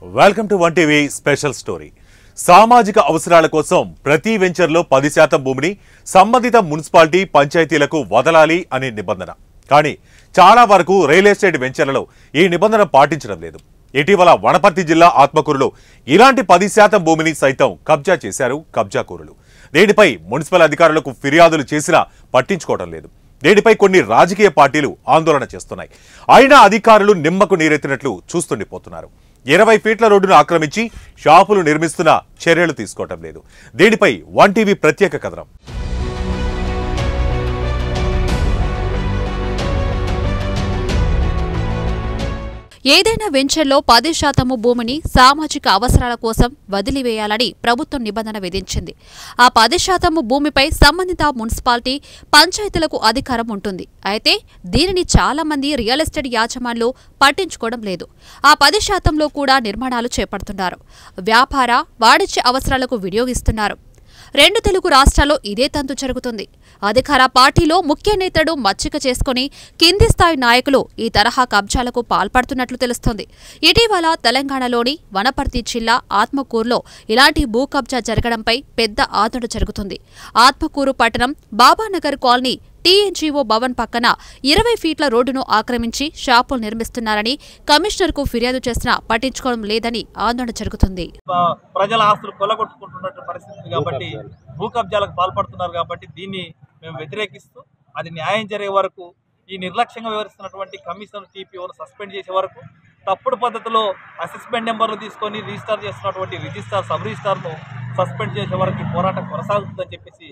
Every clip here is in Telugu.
Welcome to 1TV special story. సామాజిక అవసరాల కోసం ప్రతి వెంచర్లో 10% భూమిని సంబంధిత మున్సిపాలిటీ పంచాయతీలకు వదలాలి అనే నిబంధన. కానీ చాలా వరకు రియల్ ఎస్టేట్ వెంచర్లలో ఈ నిబంధన పాటించడం లేదు. ఇటీవల వనపర్తి జిల్లా ఆత్మకూరులో ఇలాంటి 10% భూమిని సైతం కబ్జా చేశారు కబ్జాకోరులు. దీనిపై మున్సిపల్ అధికారులకు ఫిర్యాదులు చేసినా పట్టించుకోవడం లేదు. దీనిపై కొన్ని రాజకీయ పార్టీలు ఆందోళన చేస్తున్నాయి. అయినా అధికారులు నిమ్మకు నీరెత్తినట్లు చూస్తుండిపోతున్నారు. 20 ఫీట్ల రోడ్డును ఆక్రమించి షాపులు నిర్మిస్తున్న చర్యలు తీసుకోవటం లేదు. దీనిపై 1TV ప్రత్యేక కథనం. ఏదైనా వెంచర్లో 10% భూమిని సామాజిక అవసరాల కోసం వదిలివేయాలని ప్రభుత్వం నిబంధన విధించింది. ఆ 10% భూమిపై సంబంధిత మున్సిపాలిటీ పంచాయతీలకు అధికారం ఉంటుంది. అయితే దీనిని చాలా మంది రియల్ ఎస్టేట్ యాజమాన్లు పట్టించుకోవడం లేదు. ఆ 10%లో కూడా నిర్మాణాలు చేపడుతున్నారు. వ్యాపార వాణిజ్య అవసరాలకు వినియోగిస్తున్నారు. 2 తెలుగు రాష్ట్రాల్లో ఇదే తంతు జరుగుతుంది. అధికార పార్టీలో ముఖ్య నేతడు మచ్చిక చేసుకుని కింది స్థాయి నాయకులు ఈ తరహా కబ్జాలకు పాల్పడుతున్నట్లు తెలుస్తోంది. ఇటీవల తెలంగాణలోని వనపర్తి జిల్లా ఆత్మకూరులో ఇలాంటి భూ కబ్జా జరగడంపై పెద్ద ఆందోళన జరుగుతుంది. ఆత్మకూరు పట్టణం బాబానగర్ కాలనీ టీఎన్జీఓ భవన్ పక్కన 20 ఫీట్ల రోడ్డును ఆక్రమించి షాపులు నిర్మిస్తున్నారని కమిషనర్కు ఫిర్యాదు చేసినా పట్టించుకోవడం లేదని ఆందోళన జరుగుతుంది. ప్రజల ఆస్తులు కొల్లగొట్టుకుంటున్న పరిస్థితి కాబట్టి భూ కబ్జాలకు పాల్పడుతున్నారు కాబట్టి దీన్ని మేము వ్యతిరేకిస్తూ అది న్యాయం జరిగే వరకు ఈ నిర్లక్ష్యంగా వ్యవహరిస్తున్నటువంటి కమిషనర్ టీపీఓను సస్పెండ్ చేసే వరకు తప్పుడు పద్ధతిలో అసెస్మెంట్ నెంబర్లు తీసుకొని రిజిస్టర్ చేస్తున్నటువంటి రిజిస్టార్ సబ్ రిజిస్టార్ను సస్పెండ్ చేసే వరకు పోరాటం కొనసాగుతుందని చెప్పేసి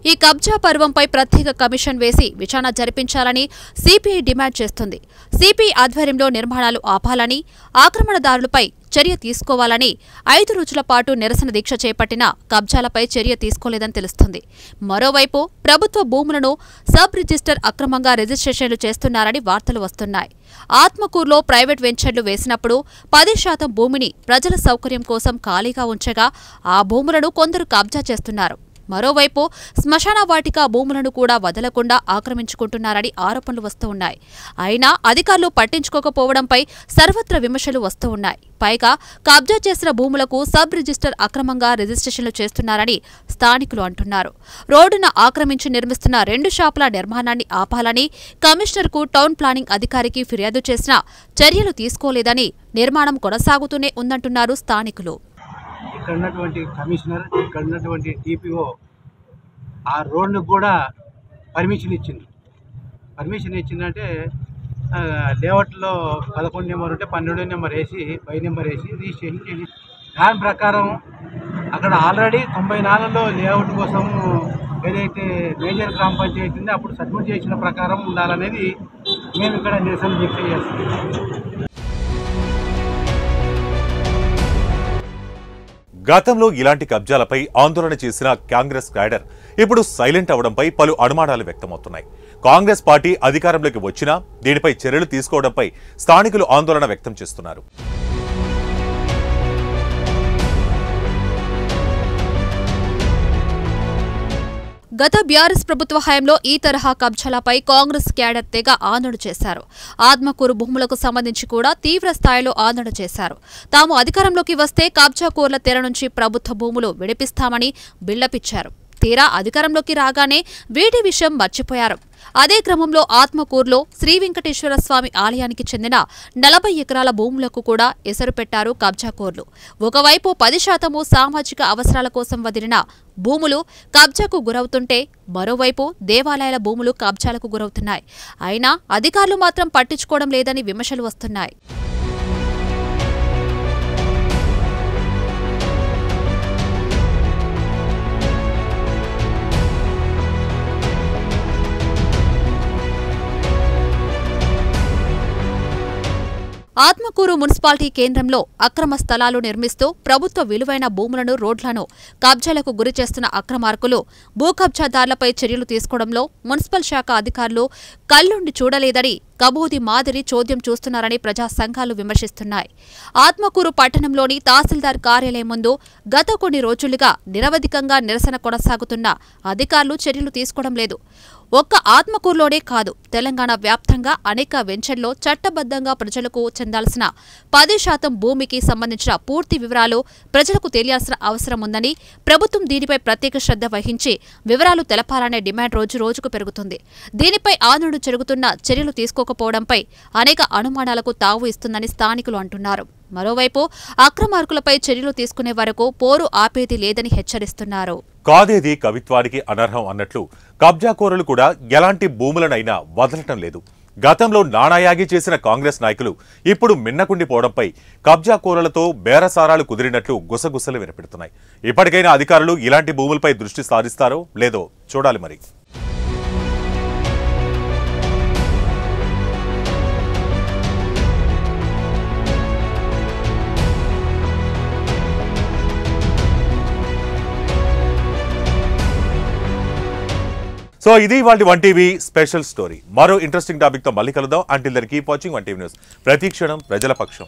ఈ కబ్జా పర్వంపై ప్రత్యేక కమిషన్ వేసి విచారణ జరిపించాలని సిపిఐ డిమాండ్ చేస్తుంది. సిపిఐ ఆధ్వర్యంలో నిర్మాణాలు ఆపాలని, ఆక్రమణదారులపై చర్య తీసుకోవాలని 5 రోజుల పాటు నిరసన దీక్ష చేపట్టిన కబ్జాలపై చర్య తీసుకోలేదని తెలుస్తుంది. మరోవైపు ప్రభుత్వ భూములను సబ్ రిజిస్టర్ అక్రమంగా రిజిస్ట్రేషన్లు చేస్తున్నారని వార్తలు వస్తున్నాయి. ఆత్మకూరులో ప్రైవేట్ వెంచర్లు వేసినప్పుడు 10% భూమిని ప్రజల సౌకర్యం కోసం ఖాళీగా ఉంచగా ఆ భూములను కొందరు కబ్జా చేస్తున్నారు. మరోవైపు శ్మశాన వాటిక భూములను కూడా వదలకుండా ఆక్రమించుకుంటున్నారని ఆరోపణలు వస్తూ ఉన్నాయి. అయినా అధికారులు పట్టించుకోకపోవడంపై సర్వత్రా విమర్శలు వస్తూ ఉన్నాయి. పైగా కబ్జా చేసిన భూములకు సబ్ రిజిస్టర్ అక్రమంగా రిజిస్ట్రేషన్లు చేస్తున్నారని స్థానికులు అంటున్నారు. రోడ్డును ఆక్రమించి నిర్మిస్తున్న 2 షాపుల నిర్మాణాన్ని ఆపాలని కమిషనర్కు టౌన్ ప్లానింగ్ అధికారికి ఫిర్యాదు చేసినా చర్యలు తీసుకోలేదని, నిర్మాణం కొనసాగుతూనే ఉందంటున్నారు స్థానికులు. ఇక్కడ ఉన్నటువంటి కమిషనర్, ఇక్కడ ఉన్నటువంటి టీపీఓ ఆ రోడ్డుకు కూడా పర్మిషన్ ఇచ్చింది. పర్మిషన్ ఇచ్చిందంటే లేఅవుట్లో 11 నెంబర్ ఉంటే 12 నెంబర్ వేసి బై నెంబర్ వేసి రిజిస్ట్రేషన్ చేసి దాని ప్రకారం అక్కడ ఆల్రెడీ 94లో లేఅవుట్ కోసం ఏదైతే మేజర్ గ్రామ పంచాయతీ ఉందో అప్పుడు సబ్మిట్ చేసిన ప్రకారం ఉండాలనేది మేము ఇక్కడ నిరసన దీక్ష చేస్తున్నాం. గతంలో ఇలాంటి కబ్జాలపై ఆందోళన చేసిన కాంగ్రెస్ క్యాడర్ ఇప్పుడు సైలెంట్ అవడంపై పలు అనుమానాలు వ్యక్తమవుతున్నాయి. కాంగ్రెస్ పార్టీ అధికారంలోకి వచ్చినా దీనిపై చర్యలు తీసుకోవడంపై స్థానికులు ఆందోళన వ్యక్తం చేస్తున్నారు. గత బీఆర్ఎస్ ప్రభుత్వ హయాంలో ఈ తరహా కబ్జాలపై కాంగ్రెస్ క్యాడర్ తెగ ఆందోళన చేశారు. ఆత్మకూరు భూములకు సంబంధించి కూడా తీవ్ర స్థాయిలో ఆందోళన చేశారు. తాము అధికారంలోకి వస్తే కబ్జాకోర్ల తెర నుంచి ప్రభుత్వ భూములు విడిపిస్తామని బిల్డపిచ్చారు. తీరా అధికారంలోకి రాగానే వీటి విషయం మర్చిపోయారు. అదే క్రమంలో ఆత్మకూరులో శ్రీ వెంకటేశ్వర స్వామి ఆలయానికి చెందిన 40 ఎకరాల భూములకు కూడా ఎసరు పెట్టారు కబ్జాకోర్లు. ఒకవైపు 10% సామాజిక అవసరాల కోసం వదిలిన భూములు కబ్జాకు గురవుతుంటే మరోవైపు దేవాలయాల భూములు కబ్జాలకు గురవుతున్నాయి. అయినా అధికారులు మాత్రం పట్టించుకోవడం లేదని విమర్శలు వస్తున్నాయి. ఆత్మకూరు మున్సిపాలిటీ కేంద్రంలో అక్రమ స్థలాలు నిర్మిస్తూ ప్రభుత్వ విలువైన భూములను, రోడ్లను కబ్జాలకు గురిచేస్తున్న అక్రమార్కులు భూ కబ్జాదారులపై చర్యలు తీసుకోవడంలో మున్సిపల్ శాఖ అధికారులు కళ్లుండి చూడలేదని కబోది మాదిరి చోద్యం చూస్తున్నారని ప్రజా సంఘాలు విమర్శిస్తున్నాయి. ఆత్మకూరు పట్టణంలోని తహసీల్దార్ కార్యాలయం ముందు గత కొన్ని రోజులుగా నిరవధికంగా నిరసన కొనసాగుతున్న అధికారులు చర్యలు తీసుకోవడం లేదు. ఒక్క ఆత్మకూరులోనే కాదు, తెలంగాణ వ్యాప్తంగా అనేక వెంచర్లో చట్టబద్ధంగా ప్రజలకు చెందాల్సిన 10% భూమికి సంబంధించిన పూర్తి వివరాలు ప్రజలకు తెలియాల్సిన అవసరం ఉందని, ప్రభుత్వం దీనిపై ప్రత్యేక శ్రద్ధ వహించి వివరాలు తెలపాలనే డిమాండ్ రోజురోజుకు పెరుగుతుంది. దీనిపై ఆందోళన జరుగుతున్న చర్యలు తీసుకోకపోవడంపై అనేక అనుమానాలకు తావు ఇస్తుందని స్థానికులు అంటున్నారు. మరోవైపు అక్రమార్కులపై చర్యలు తీసుకునే వరకు పోరు ఆపేది లేదని హెచ్చరిస్తున్నారు. కాదేది కవిత్వానికి అనర్హం అన్నట్లు కబ్జాకోరులు కూడా ఎలాంటి భూములనైనా వదలటం లేదు. గతంలో నాణాయాగి చేసిన కాంగ్రెస్ నాయకులు ఇప్పుడు మిన్నకుండిపోవడంపై కబ్జాకోరులతో బేరసారాలు కుదిరినట్లు గుసగుసలు వినపెడుతున్నాయి. ఇప్పటికైనా అధికారులు ఇలాంటి భూములపై దృష్టి సారిస్తారో లేదో చూడాలి మరి. సో ఇది ఇవాల్టి 1TV స్పెషల్ స్టోరీ. మరో ఇంట్రెస్టింగ్ టాపిక్ తో మళ్ళీ కలుద్దాం. Until then keep watching 1TV news. ప్రతి క్షణం ప్రజల పక్షం.